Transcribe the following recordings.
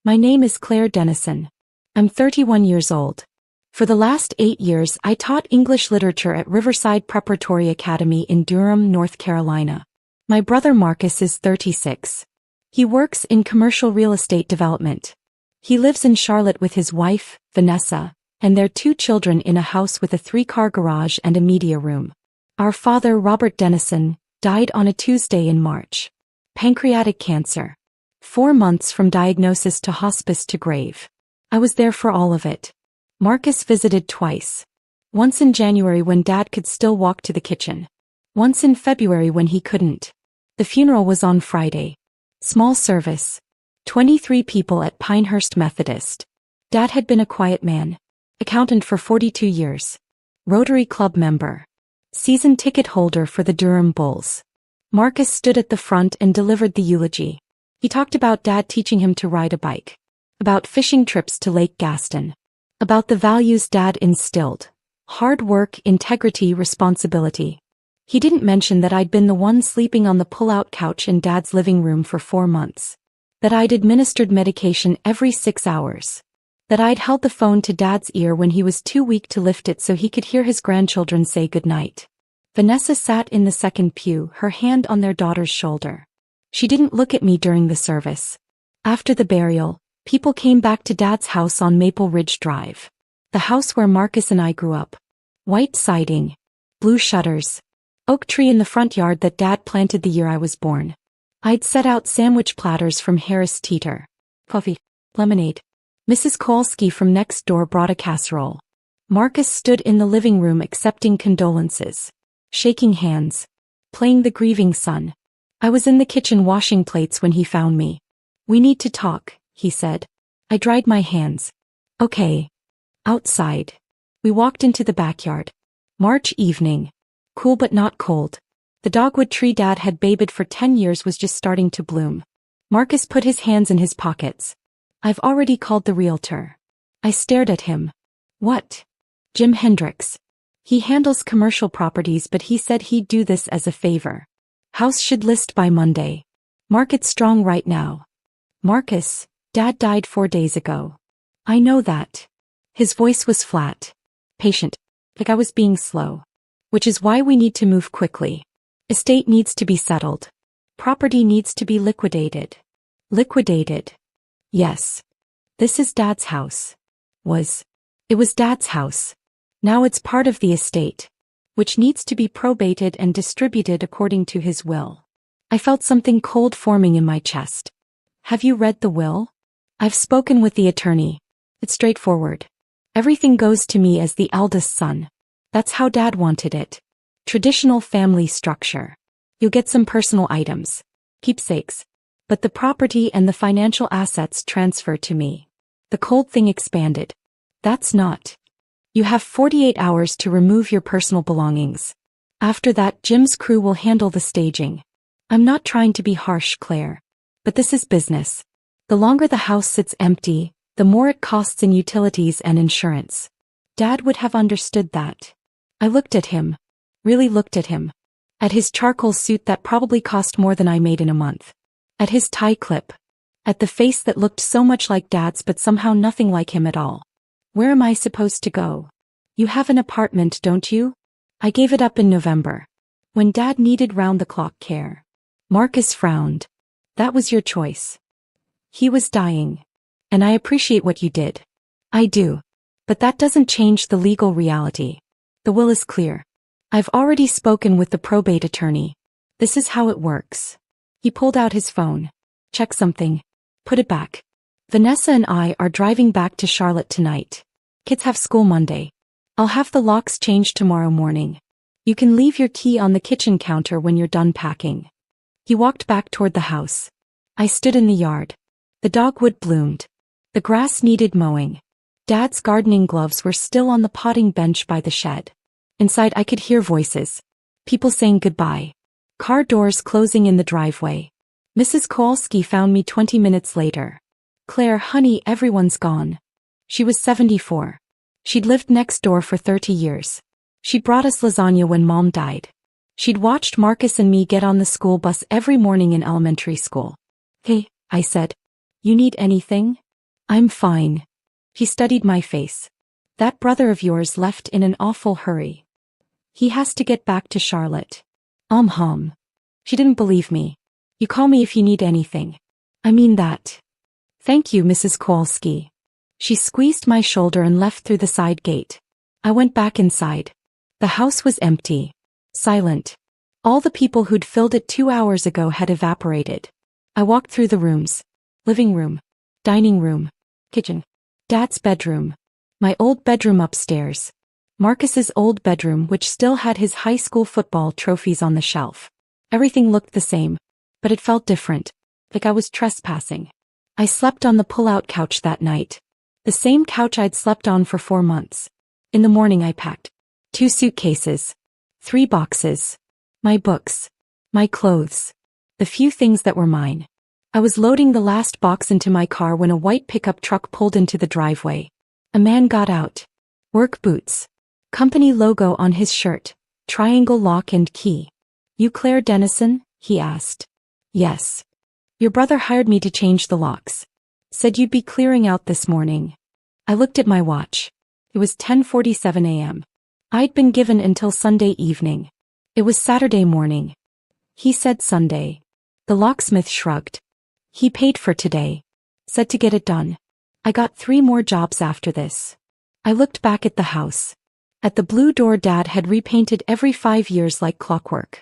My name is Claire Dennison. I'm 31 years old. For the last 8 years I taught English literature at Riverside Preparatory Academy in Durham, North Carolina. My brother Marcus is 36. He works in commercial real estate development. He lives in Charlotte with his wife, Vanessa, and their 2 children in a house with a 3-car garage and a media room. Our father, Robert Dennison, died on a Tuesday in March. Pancreatic cancer. 4 months from diagnosis to hospice to grave. I was there for all of it. Marcus visited twice. Once in January when Dad could still walk to the kitchen. Once in February when he couldn't. The funeral was on Friday. Small service. 23 people at Pinehurst Methodist. Dad had been a quiet man. Accountant for 42 years. Rotary Club member. Season ticket holder for the Durham Bulls. Marcus stood at the front and delivered the eulogy. He talked about Dad teaching him to ride a bike. About fishing trips to Lake Gaston. About the values Dad instilled. Hard work, integrity, responsibility. He didn't mention that I'd been the one sleeping on the pull-out couch in Dad's living room for 4 months. That I'd administered medication every 6 hours. That I'd held the phone to Dad's ear when he was too weak to lift it so he could hear his grandchildren say goodnight. Vanessa sat in the second pew, her hand on their daughter's shoulder. She didn't look at me during the service. After the burial, people came back to Dad's house on Maple Ridge Drive. The house where Marcus and I grew up. White siding. Blue shutters. Oak tree in the front yard that Dad planted the year I was born. I'd set out sandwich platters from Harris Teeter. Coffee. Lemonade. Mrs. Kowalski from next door brought a casserole. Marcus stood in the living room accepting condolences. Shaking hands. Playing the grieving son. I was in the kitchen washing plates when he found me. "We need to talk," he said. I dried my hands. "Okay." Outside. We walked into the backyard. March evening. Cool but not cold. The dogwood tree Dad had babied for 10 years was just starting to bloom. Marcus put his hands in his pockets. "I've already called the realtor." I stared at him. "What?" "Jim Hendricks. He handles commercial properties but he said he'd do this as a favor. House should list by Monday. Market's strong right now." "Marcus, Dad died 4 days ago." "I know that." His voice was flat. Patient. Like I was being slow. "Which is why we need to move quickly. Estate needs to be settled. Property needs to be liquidated." "Liquidated?" "Yes. This is Dad's house." It was Dad's house. Now it's part of the estate, which needs to be probated and distributed according to his will. I felt something cold forming in my chest. "Have you read the will?" "I've spoken with the attorney. It's straightforward. Everything goes to me as the eldest son. That's how Dad wanted it. Traditional family structure. You'll get some personal items. Keepsakes. But the property and the financial assets transfer to me." The cold thing expanded. "That's not. You have 48 hours to remove your personal belongings. After that, Jim's crew will handle the staging." "I'm not trying to be harsh, Claire. But this is business. The longer the house sits empty, the more it costs in utilities and insurance." Dad would have understood that. I looked at him. Really looked at him. At his charcoal suit that probably cost more than I made in a month. At his tie clip. At the face that looked so much like Dad's but somehow nothing like him at all. "Where am I supposed to go?" "You have an apartment, don't you?" "I gave it up in November. When Dad needed round-the-clock care." Marcus frowned. "That was your choice. He was dying. And I appreciate what you did." "I do. But that doesn't change the legal reality. The will is clear. I've already spoken with the probate attorney. This is how it works." He pulled out his phone. "Check something. Put it back. Vanessa and I are driving back to Charlotte tonight. Kids have school Monday. I'll have the locks changed tomorrow morning. You can leave your key on the kitchen counter when you're done packing." He walked back toward the house. I stood in the yard. The dogwood bloomed. The grass needed mowing. Dad's gardening gloves were still on the potting bench by the shed. Inside I could hear voices. People saying goodbye. Car doors closing in the driveway. Mrs. Kowalski found me 20 minutes later. "Claire, honey, everyone's gone." She was 74. She'd lived next door for 30 years. She'd brought us lasagna when Mom died. She'd watched Marcus and me get on the school bus every morning in elementary school. "Hey," I said. "You need anything?" I'm fine. He studied my face. That brother of yours left in an awful hurry. He has to get back to Charlotte. Hum. She didn't believe me. You call me if you need anything. I mean that. Thank you, Mrs. Kowalski. She squeezed my shoulder and left through the side gate. I went back inside. The house was empty. Silent. All the people who'd filled it 2 hours ago had evaporated. I walked through the rooms. Living room. Dining room. Kitchen. Dad's bedroom. My old bedroom upstairs. Marcus's old bedroom, which still had his high school football trophies on the shelf. Everything looked the same, but it felt different, like I was trespassing. I slept on the pull-out couch that night. The same couch I'd slept on for 4 months. In the morning I packed 2 suitcases, 3 boxes, my books, my clothes, the few things that were mine. I was loading the last box into my car when a white pickup truck pulled into the driveway. A man got out. Work boots. Company logo on his shirt. Triangle lock and key. You Claire Dennison? He asked. Yes. Your brother hired me to change the locks. Said you'd be clearing out this morning. I looked at my watch. It was 10:47 a.m. I'd been given until Sunday evening. It was Saturday morning. He said Sunday. The locksmith shrugged. He paid for today. Said to get it done. I got 3 more jobs after this. I looked back at the house. At the blue door Dad had repainted every 5 years like clockwork.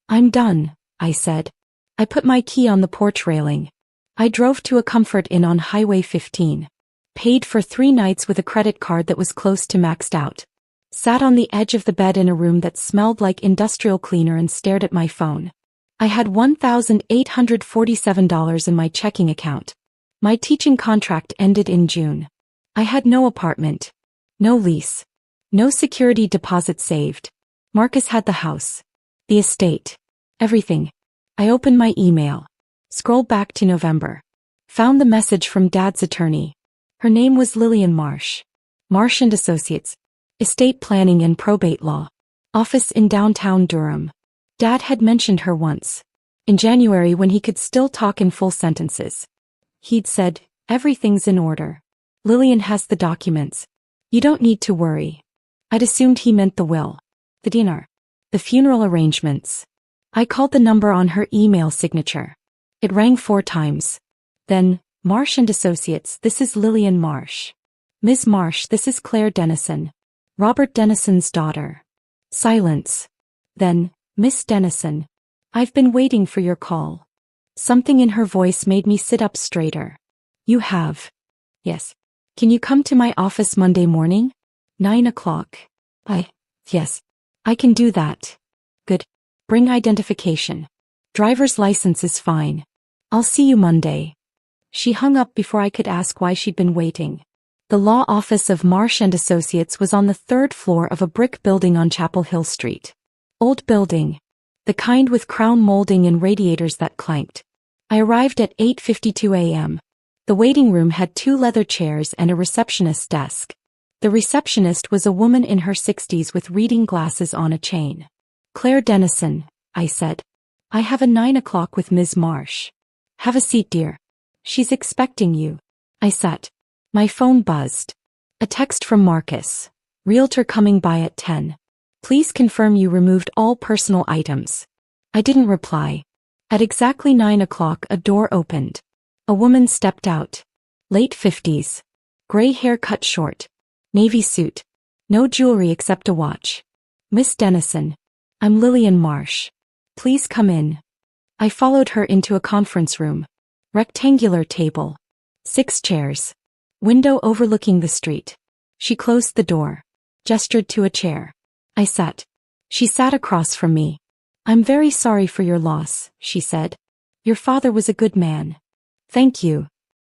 I'm done, I said. I put my key on the porch railing. I drove to a Comfort Inn on Highway 15. Paid for 3 nights with a credit card that was close to maxed out. Sat on the edge of the bed in a room that smelled like industrial cleaner and stared at my phone. I had $1,847 in my checking account. My teaching contract ended in June. I had no apartment. No lease. No security deposit saved. Marcus had the house. The estate. Everything. I opened my email. Scrolled back to November. Found the message from Dad's attorney. Her name was Lillian Marsh. Marsh & Associates. Estate planning and probate law. Office in downtown Durham. Dad had mentioned her once. In January when he could still talk in full sentences. He'd said, everything's in order. Lillian has the documents. You don't need to worry. I'd assumed he meant the will. The dinner. The funeral arrangements. I called the number on her email signature. It rang 4 times. Then, Marsh & Associates, this is Lillian Marsh. Ms. Marsh, this is Claire Dennison. Robert Dennison's daughter. Silence. Then, Miss Dennison. I've been waiting for your call. Something in her voice made me sit up straighter. You have. Yes. Can you come to my office Monday morning? 9 o'clock. Yes. I can do that. Good. Bring identification. Driver's license is fine. I'll see you Monday. She hung up before I could ask why she'd been waiting. The law office of Marsh & Associates was on the 3rd floor of a brick building on Chapel Hill Street. Old building. The kind with crown molding and radiators that clanked. I arrived at 8:52 a.m. The waiting room had 2 leather chairs and a receptionist's desk. The receptionist was a woman in her 60s with reading glasses on a chain. Claire Dennison, I said. I have a 9 o'clock with Ms. Marsh. Have a seat, dear. She's expecting you. I sat. My phone buzzed. A text from Marcus. Realtor coming by at 10. Please confirm you removed all personal items. I didn't reply. At exactly 9 o'clock a door opened. A woman stepped out. Late 50s. Gray hair cut short. Navy suit. No jewelry except a watch. Miss Dennison. I'm Lillian Marsh. Please come in. I followed her into a conference room. Rectangular table. 6 chairs. Window overlooking the street. She closed the door. Gestured to a chair. I sat. She sat across from me. I'm very sorry for your loss, she said. Your father was a good man. Thank you.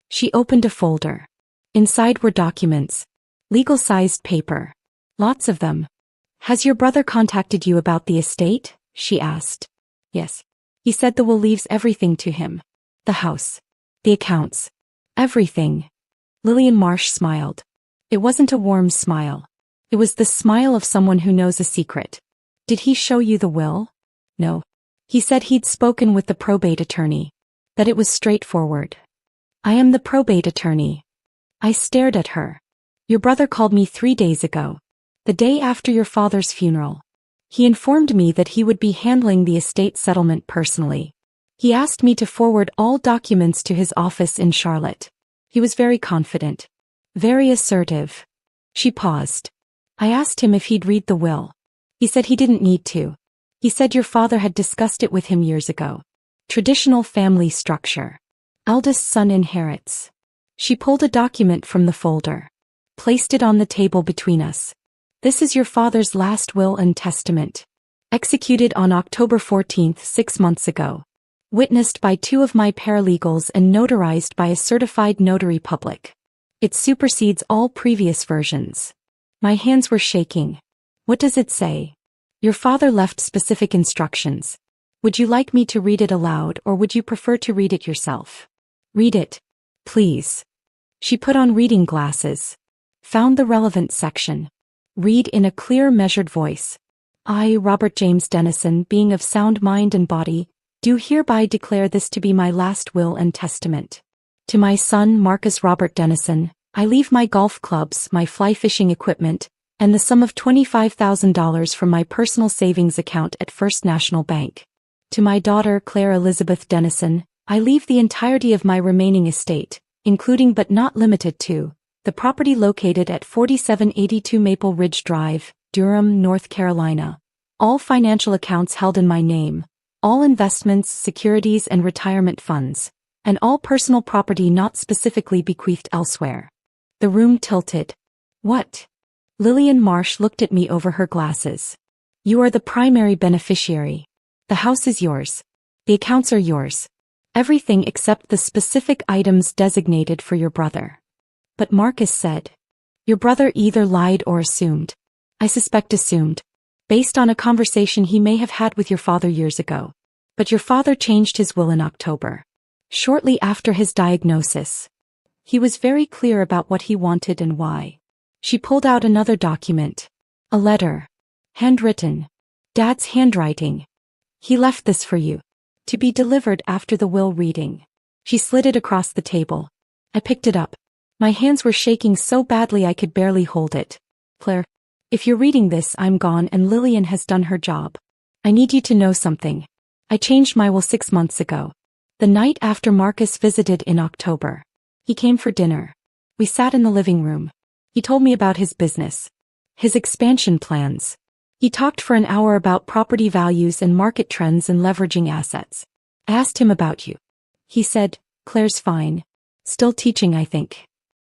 She opened a folder. Inside were documents. Legal-sized paper. Lots of them. Has your brother contacted you about the estate? She asked. Yes. He said the will leaves everything to him. The house. The accounts. Everything. Lillian Marsh smiled. It wasn't a warm smile. It was the smile of someone who knows a secret. Did he show you the will? No. He said he'd spoken with the probate attorney. That it was straightforward. I am the probate attorney. I stared at her. Your brother called me 3 days ago. The day after your father's funeral. He informed me that he would be handling the estate settlement personally. He asked me to forward all documents to his office in Charlotte. He was very confident. Very assertive. She paused. I asked him if he'd read the will. He said he didn't need to. He said your father had discussed it with him years ago. Traditional family structure. Eldest son inherits. She pulled a document from the folder. Placed it on the table between us. This is your father's last will and testament. Executed on October 14th, 6 months ago. Witnessed by 2 of my paralegals and notarized by a certified notary public. It supersedes all previous versions. My hands were shaking. What does it say? Your father left specific instructions. Would you like me to read it aloud or would you prefer to read it yourself? Read it, please. She put on reading glasses. Found the relevant section. Read in a clear, measured voice. I, Robert James Dennison, being of sound mind and body, do hereby declare this to be my last will and testament. To my son, Marcus Robert Dennison, I leave my golf clubs, my fly fishing equipment, and the sum of $25,000 from my personal savings account at First National Bank. To my daughter, Claire Elizabeth Dennison, I leave the entirety of my remaining estate, including but not limited to, the property located at 4782 Maple Ridge Drive, Durham, North Carolina. All financial accounts held in my name, all investments, securities and retirement funds, and all personal property not specifically bequeathed elsewhere. The room tilted. What? Lillian Marsh looked at me over her glasses. You are the primary beneficiary. The house is yours. The accounts are yours. Everything except the specific items designated for your brother. But Marcus said. Your brother either lied or assumed. I suspect assumed. Based on a conversation he may have had with your father years ago. But your father changed his will in October. Shortly after his diagnosis. He was very clear about what he wanted and why. She pulled out another document. A letter. Handwritten. Dad's handwriting. He left this for you. To be delivered after the will reading. She slid it across the table. I picked it up. My hands were shaking so badly I could barely hold it. Claire, if you're reading this, I'm gone and Lillian has done her job. I need you to know something. I changed my will 6 months ago. The night after Marcus visited in October. He came for dinner. We sat in the living room. He told me about his business. His expansion plans. He talked for an hour about property values and market trends and leveraging assets. I asked him about you. He said, Claire's fine. Still teaching, I think.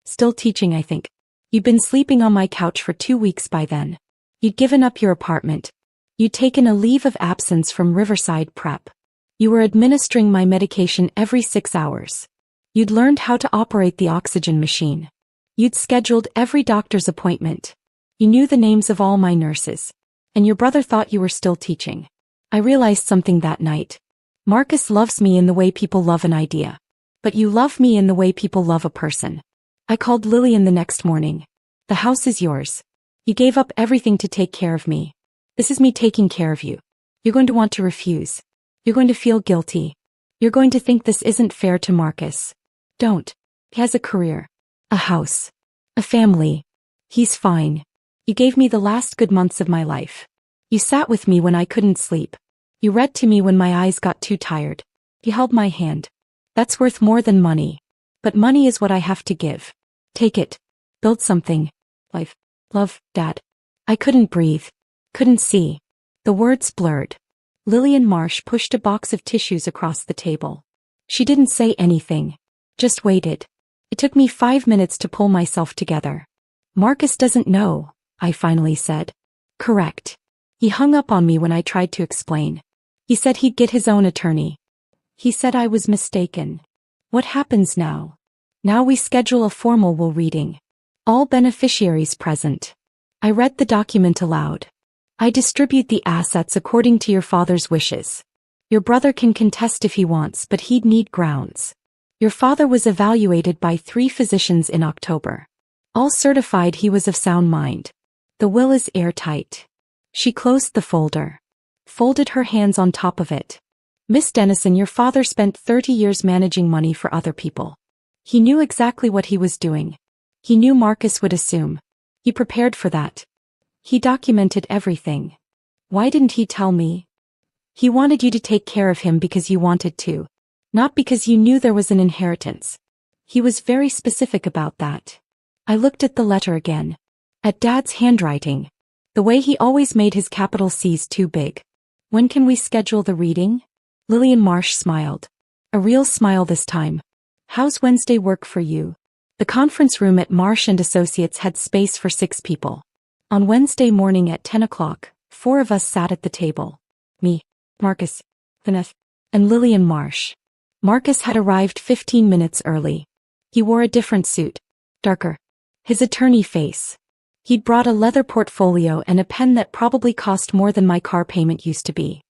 Still teaching, I think. You'd been sleeping on my couch for 2 weeks by then. You'd given up your apartment. You'd taken a leave of absence from Riverside Prep. You were administering my medication every 6 hours. You'd learned how to operate the oxygen machine. You'd scheduled every doctor's appointment. You knew the names of all my nurses. And your brother thought you were still teaching. I realized something that night. Marcus loves me in the way people love an idea. But you love me in the way people love a person. I called Lillian the next morning. The house is yours. You gave up everything to take care of me. This is me taking care of you. You're going to want to refuse. You're going to feel guilty. You're going to think this isn't fair to Marcus. Don't. He has a career. A house. A family. He's fine. You gave me the last good months of my life. You sat with me when I couldn't sleep. You read to me when my eyes got too tired. You held my hand. That's worth more than money. But money is what I have to give. Take it. Build something. Life. Love, Dad. I couldn't breathe. Couldn't see. The words blurred. Lillian Marsh pushed a box of tissues across the table. She didn't say anything. Just waited. It took me 5 minutes to pull myself together. Marcus doesn't know, I finally said. Correct. He hung up on me when I tried to explain. He said he'd get his own attorney. He said I was mistaken. What happens now? Now we schedule a formal will reading. All beneficiaries present. I read the document aloud. I distribute the assets according to your father's wishes. Your brother can contest if he wants, but he'd need grounds. Your father was evaluated by 3 physicians in October. All certified he was of sound mind. The will is airtight. She closed the folder. Folded her hands on top of it. Miss Dennison, your father spent 30 years managing money for other people. He knew exactly what he was doing. He knew Marcus would assume. He prepared for that. He documented everything. Why didn't he tell me? He wanted you to take care of him because you wanted to. Not because you knew there was an inheritance. He was very specific about that. I looked at the letter again. At Dad's handwriting. The way he always made his capital C's too big. When can we schedule the reading? Lillian Marsh smiled. A real smile this time. How's Wednesday work for you? The conference room at Marsh & Associates had space for 6 people. On Wednesday morning at 10 o'clock, 4 of us sat at the table. Me, Marcus, Vanessa, and Lillian Marsh. Marcus had arrived 15 minutes early. He wore a different suit. Darker. His attorney face. He'd brought a leather portfolio and a pen that probably cost more than my car payment used to be.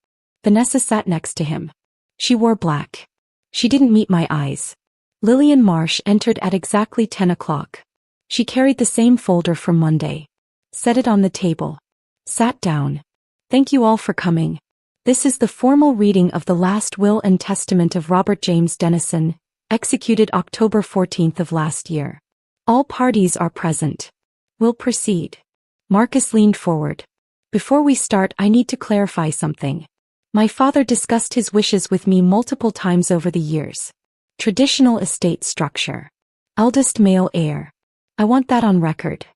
Vanessa sat next to him. She wore black. She didn't meet my eyes. Lillian Marsh entered at exactly 10 o'clock. She carried the same folder from Monday. Set it on the table. Sat down. Thank you all for coming. This is the formal reading of the last will and testament of Robert James Dennison, executed October 14th of last year. All parties are present. We'll proceed. Marcus leaned forward. Before we start, I need to clarify something. My father discussed his wishes with me multiple times over the years. Traditional estate structure. Eldest male heir. I want that on record.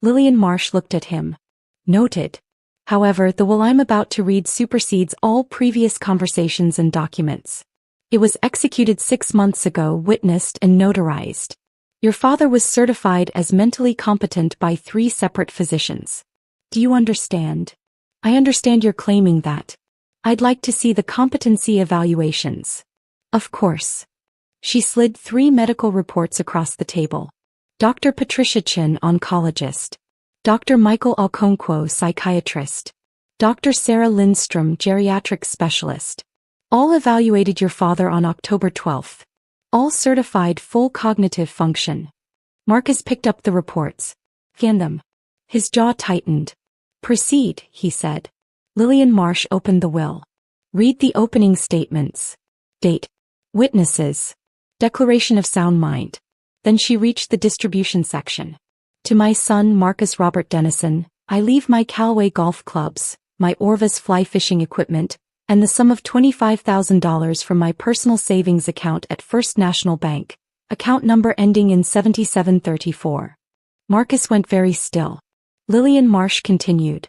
Lillian Marsh looked at him. Noted. However, the will I'm about to read supersedes all previous conversations and documents. It was executed 6 months ago, witnessed and notarized. Your father was certified as mentally competent by 3 separate physicians. Do you understand? I understand you're claiming that. I'd like to see the competency evaluations. Of course. She slid 3 medical reports across the table. Dr. Patricia Chin, oncologist. Dr. Michael Okonkwo, psychiatrist. Dr. Sarah Lindstrom, geriatric specialist. All evaluated your father on October 12th. All certified full cognitive function. Marcus picked up the reports. Scanned them. His jaw tightened. Proceed, he said. Lillian Marsh opened the will. Read the opening statements. Date. Witnesses. Declaration of sound mind. Then she reached the distribution section. To my son Marcus Robert Dennison, I leave my Callaway golf clubs, my Orvis fly fishing equipment, and the sum of $25,000 from my personal savings account at First National Bank, account number ending in 7734. Marcus went very still. Lillian Marsh continued.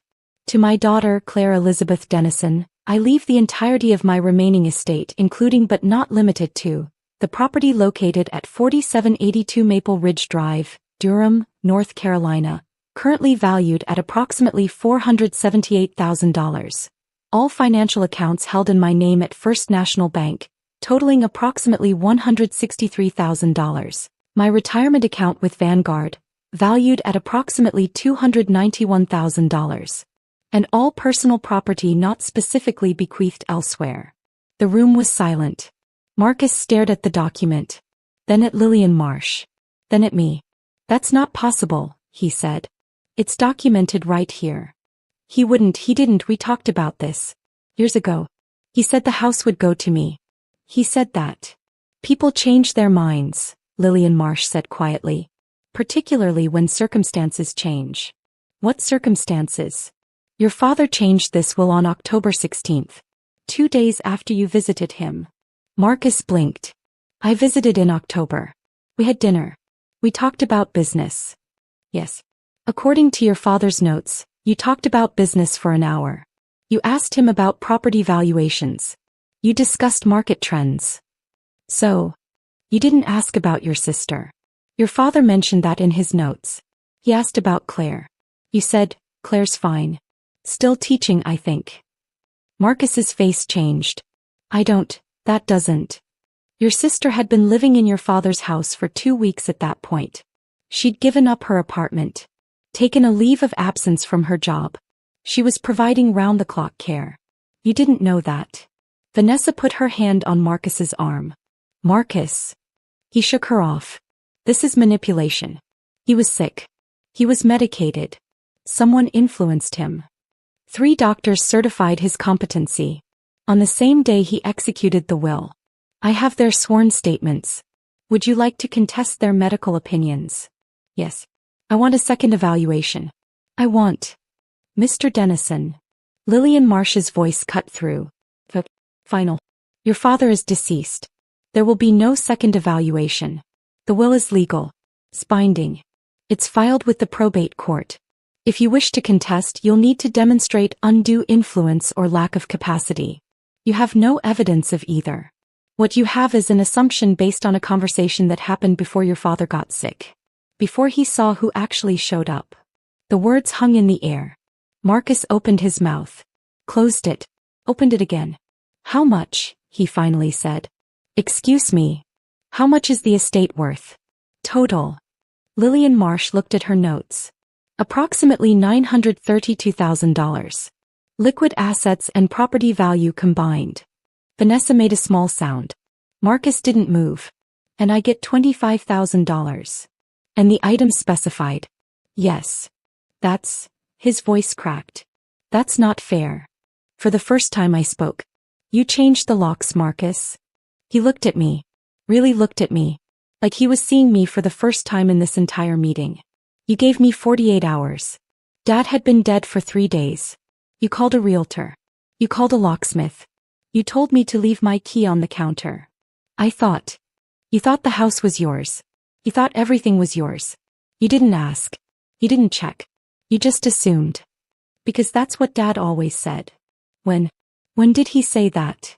To my daughter Claire Elizabeth Dennison, I leave the entirety of my remaining estate, including but not limited to the property located at 4782 Maple Ridge Drive, Durham, North Carolina, currently valued at approximately $478,000. All financial accounts held in my name at First National Bank, totaling approximately $163,000. My retirement account with Vanguard, valued at approximately $291,000. And all personal property not specifically bequeathed elsewhere. The room was silent. Marcus stared at the document. Then at Lillian Marsh. Then at me. That's not possible, he said. It's documented right here. He didn't, we talked about this. Years ago. He said the house would go to me. He said that. People change their minds, Lillian Marsh said quietly. Particularly when circumstances change. What circumstances? Your father changed this will on October 16th. 2 days after you visited him. Marcus blinked. I visited in October. We had dinner. We talked about business. Yes. According to your father's notes, you talked about business for an hour. You asked him about property valuations. You discussed market trends. So, you didn't ask about your sister. Your father mentioned that in his notes. He asked about Claire. You said, Claire's fine. Still teaching, I think. Marcus's face changed. That doesn't. Your sister had been living in your father's house for 2 weeks at that point. She'd given up her apartment. Taken a leave of absence from her job. She was providing round-the-clock care. You didn't know that. Vanessa put her hand on Marcus's arm. Marcus. He shook her off. This is manipulation. He was sick. He was medicated. Someone influenced him. 3 doctors certified his competency. On the same day he executed the will. I have their sworn statements. Would you like to contest their medical opinions? Yes. I want a second evaluation. I want. Mr. Dennison. Lillian Marsh's voice cut through. Final. Your father is deceased. There will be no second evaluation. The will is legal. It's binding. It's filed with the probate court. If you wish to contest, you'll need to demonstrate undue influence or lack of capacity. You have no evidence of either. What you have is an assumption based on a conversation that happened before your father got sick. Before he saw who actually showed up. The words hung in the air. Marcus opened his mouth. Closed it. Opened it again. How much? He finally said. Excuse me. How much is the estate worth? Total. Lillian Marsh looked at her notes. Approximately $932,000. Liquid assets and property value combined. Vanessa made a small sound. Marcus didn't move. And I get $25,000. And the items specified. Yes. That's. His voice cracked. That's not fair. For the first time I spoke. You changed the locks, Marcus. He looked at me. Really looked at me. Like he was seeing me for the first time in this entire meeting. You gave me 48 hours. Dad had been dead for 3 days. You called a realtor. You called a locksmith. You told me to leave my key on the counter. I thought. You thought the house was yours. You thought everything was yours. You didn't ask. You didn't check. You just assumed. Because that's what Dad always said. When did he say that?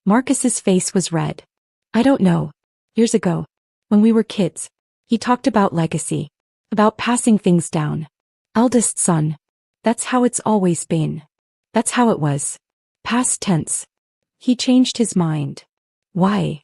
Marcus's face was red. I don't know. Years ago. When we were kids. He talked about legacy. About passing things down. Eldest son. That's how it's always been. That's how it was. Past tense. He changed his mind. Why?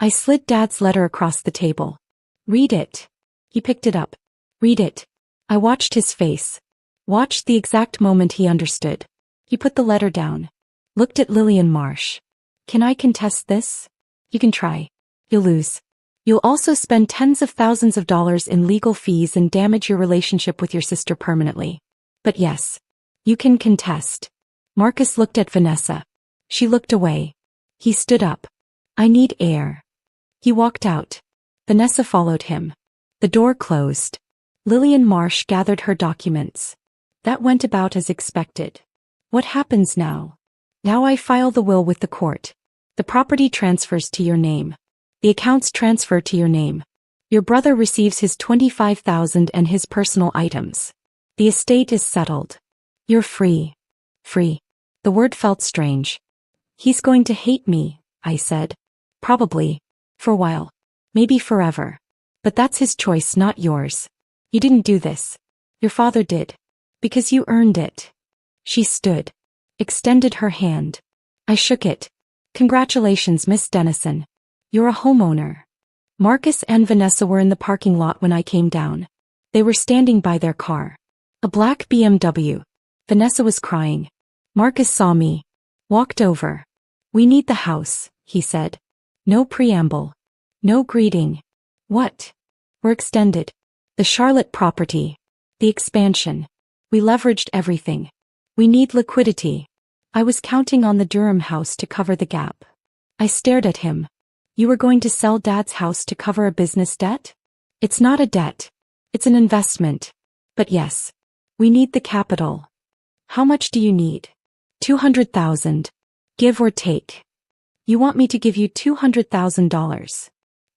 I slid Dad's letter across the table. Read it. He picked it up. Read it. I watched his face. Watched the exact moment he understood. He put the letter down. Looked at Lillian Marsh. Can I contest this? You can try. You'll lose. You'll also spend tens of thousands of dollars in legal fees and damage your relationship with your sister permanently. But yes. You can contest. Marcus looked at Vanessa. She looked away. He stood up. I need air. He walked out. Vanessa followed him. The door closed. Lillian Marsh gathered her documents. That went about as expected. What happens now? Now I file the will with the court. The property transfers to your name. The accounts transfer to your name. Your brother receives his $25,000 and his personal items. The estate is settled. You're free. Free. The word felt strange. He's going to hate me, I said. Probably. For a while. Maybe forever. But that's his choice, not yours. You didn't do this. Your father did. Because you earned it. She stood. Extended her hand. I shook it. Congratulations, Miss Dennison. You're a homeowner. Marcus and Vanessa were in the parking lot when I came down. They were standing by their car. A black BMW. Vanessa was crying. Marcus saw me. Walked over. We need the house, he said. No preamble. No greeting. What? We're extended. The Charlotte property. The expansion. We leveraged everything. We need liquidity. I was counting on the Durham house to cover the gap. I stared at him. You were going to sell Dad's house to cover a business debt? It's not a debt. It's an investment. But yes. We need the capital. How much do you need? $200,000. Give or take. You want me to give you $200,000.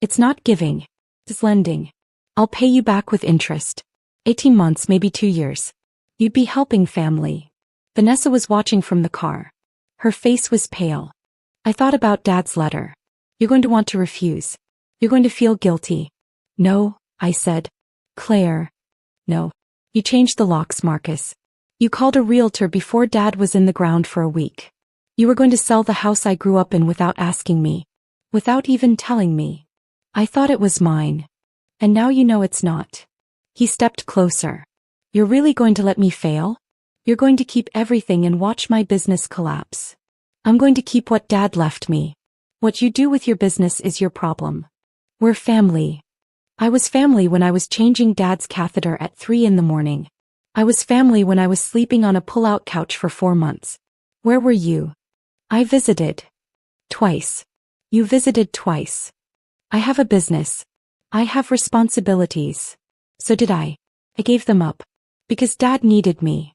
It's not giving. It's lending. I'll pay you back with interest. 18 months, maybe 2 years. You'd be helping family. Vanessa was watching from the car. Her face was pale. I thought about Dad's letter. You're going to want to refuse. You're going to feel guilty. No, I said. Claire. No. You changed the locks, Marcus. You called a realtor before Dad was in the ground for a week. You were going to sell the house I grew up in without asking me. Without even telling me. I thought it was mine. And now you know it's not. He stepped closer. You're really going to let me fail? You're going to keep everything and watch my business collapse. I'm going to keep what Dad left me. What you do with your business is your problem. We're family. I was family when I was changing Dad's catheter at 3 a.m. I was family when I was sleeping on a pull-out couch for 4 months. Where were you? I visited. Twice. You visited twice. I have a business. I have responsibilities. So did I. I gave them up. Because Dad needed me.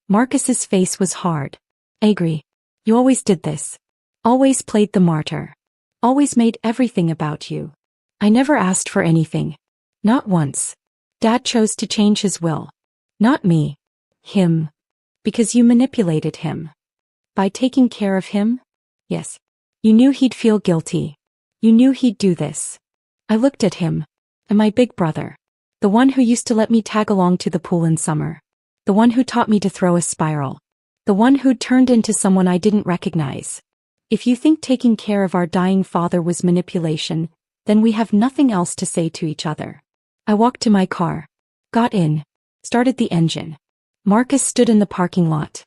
Marcus's face was hard. I agree. You always did this. Always played the martyr. Always made everything about you. I never asked for anything. Not once. Dad chose to change his will. Not me. Him. Because you manipulated him. By taking care of him? Yes. You knew he'd feel guilty. You knew he'd do this. I looked at him. And my big brother. The one who used to let me tag along to the pool in summer. The one who taught me to throw a spiral. The one who'd turned into someone I didn't recognize. If you think taking care of our dying father was manipulation, then we have nothing else to say to each other. I walked to my car. Got in. Started the engine. Marcus stood in the parking lot.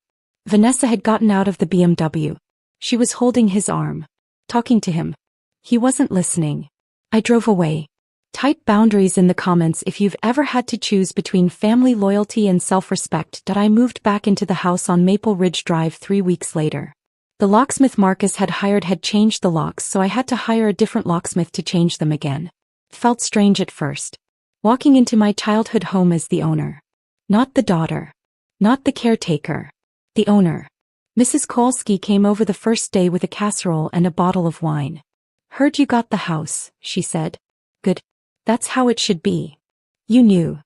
Vanessa had gotten out of the BMW. She was holding his arm. Talking to him. He wasn't listening. I drove away. Tight boundaries in the comments if you've ever had to choose between family loyalty and self-respect. I moved back into the house on Maple Ridge Drive 3 weeks later. The locksmith Marcus had hired had changed the locks, so I had to hire a different locksmith to change them again. It felt strange at first. Walking into my childhood home as the owner. Not the daughter. Not the caretaker. The owner. Mrs. Kolsky came over the first day with a casserole and a bottle of wine. Heard you got the house, she said. Good. That's how it should be. You knew.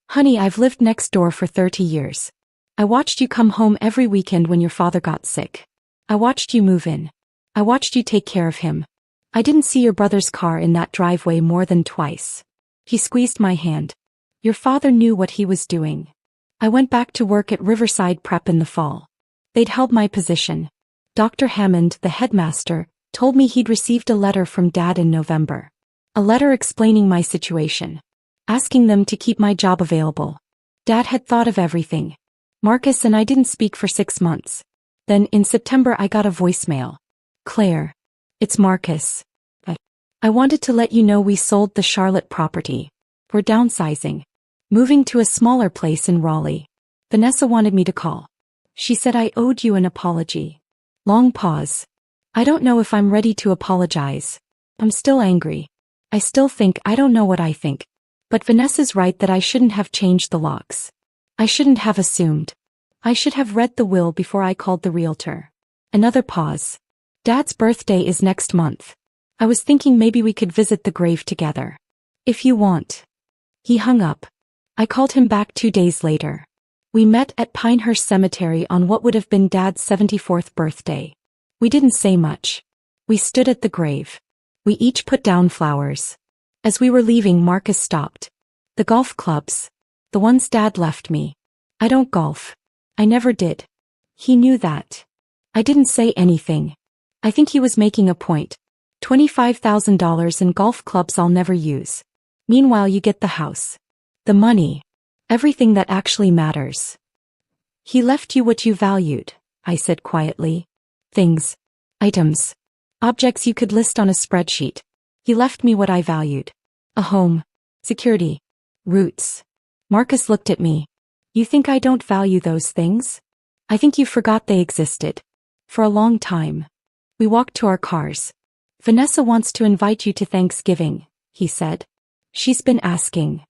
Honey, I've lived next door for 30 years. I watched you come home every weekend when your father got sick. I watched you move in. I watched you take care of him. I didn't see your brother's car in that driveway more than twice. He squeezed my hand. Your father knew what he was doing. I went back to work at Riverside Prep in the fall. They'd held my position. Dr. Hammond, the headmaster, told me he'd received a letter from Dad in November. A letter explaining my situation. Asking them to keep my job available. Dad had thought of everything. Marcus and I didn't speak for 6 months. Then, in September, I got a voicemail. Claire. It's Marcus. I wanted to let you know we sold the Charlotte property. We're downsizing. Moving to a smaller place in Raleigh. Vanessa wanted me to call. She said I owed you an apology. Long pause. I don't know if I'm ready to apologize. I'm still angry. I still think I don't know what I think. But Vanessa's right that I shouldn't have changed the locks. I shouldn't have assumed. I should have read the will before I called the realtor. Another pause. Dad's birthday is next month. I was thinking maybe we could visit the grave together. If you want. He hung up. I called him back 2 days later. We met at Pinehurst Cemetery on what would have been Dad's 74th birthday. We didn't say much. We stood at the grave. We each put down flowers. As we were leaving, Marcus stopped. The golf clubs. The ones Dad left me. I don't golf. I never did. He knew that. I didn't say anything. I think he was making a point. $25,000 in golf clubs I'll never use. Meanwhile, you get the house. The money. Everything that actually matters. He left you what you valued, I said quietly. Things. Items. Objects you could list on a spreadsheet. He left me what I valued. A home. Security. Roots. Marcus looked at me. You think I don't value those things? I think you forgot they existed. For a long time. We walked to our cars. Vanessa wants to invite you to Thanksgiving, he said. She's been asking.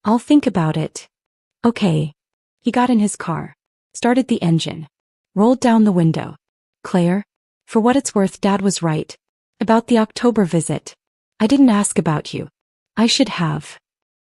I'll think about it. Okay. He got in his car. Started the engine. Rolled down the window. Claire? For what it's worth, Dad was right. About the October visit. I didn't ask about you. I should have.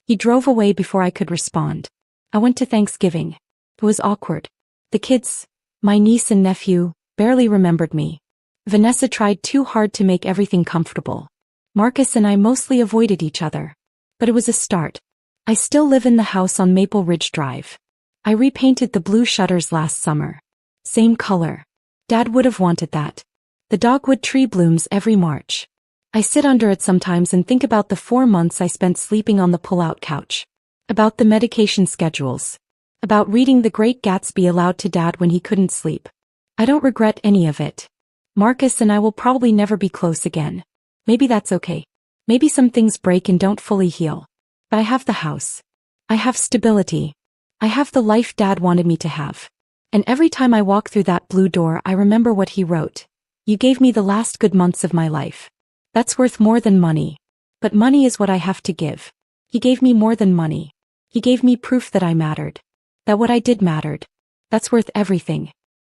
He drove away before I could respond. I went to Thanksgiving. It was awkward. The kids, my niece and nephew, barely remembered me. Vanessa tried too hard to make everything comfortable. Marcus and I mostly avoided each other. But it was a start. I still live in the house on Maple Ridge Drive. I repainted the blue shutters last summer. Same color. Dad would have wanted that. The dogwood tree blooms every March. I sit under it sometimes and think about the 4 months I spent sleeping on the pull-out couch. About the medication schedules. About reading The Great Gatsby aloud to Dad when he couldn't sleep. I don't regret any of it. Marcus and I will probably never be close again. Maybe that's okay. Maybe some things break and don't fully heal. But I have the house. I have stability. I have the life Dad wanted me to have. And every time I walk through that blue door, I remember what he wrote. You gave me the last good months of my life. That's worth more than money. But money is what I have to give. He gave me more than money. He gave me proof that I mattered. That what I did mattered. That's worth everything.